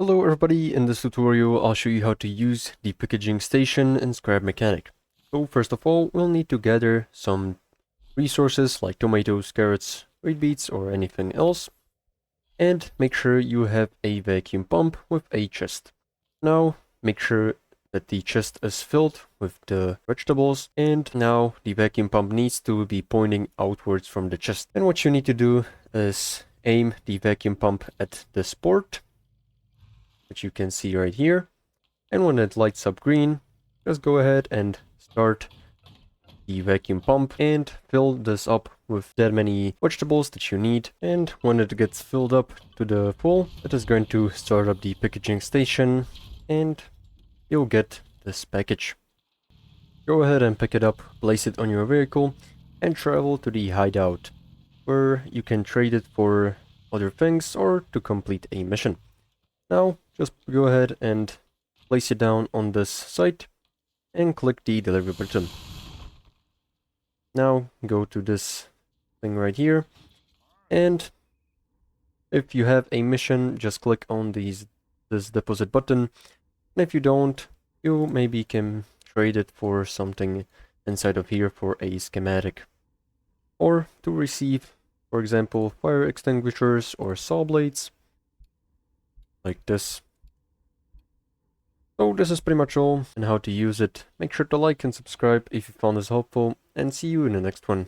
Hello everybody, in this tutorial I'll show you how to use the packaging station in Scrap Mechanic. So first of all, we'll need to gather some resources like tomatoes, carrots, red beets or anything else. And make sure you have a vacuum pump with a chest. Now make sure that the chest is filled with the vegetables, and now the vacuum pump needs to be pointing outwards from the chest. And what you need to do is aim the vacuum pump at this port, which you can see right here. And when it lights up green, just go ahead and start the vacuum pump and fill this up with that many vegetables that you need. And when it gets filled up to the full, it is going to start up the packaging station and you'll get this package. Go ahead and pick it up, place it on your vehicle and travel to the hideout, where you can trade it for other things or to complete a mission. Now just go ahead and place it down on this site and click the delivery button. Now go to this thing right here, and if you have a mission, just click on this deposit button, and if you don't, you maybe can trade it for something inside of here for a schematic, or to receive, for example, fire extinguishers or saw blades like this. So this is pretty much all and how to use it. Make sure to like and subscribe if you found this helpful, and see you in the next one.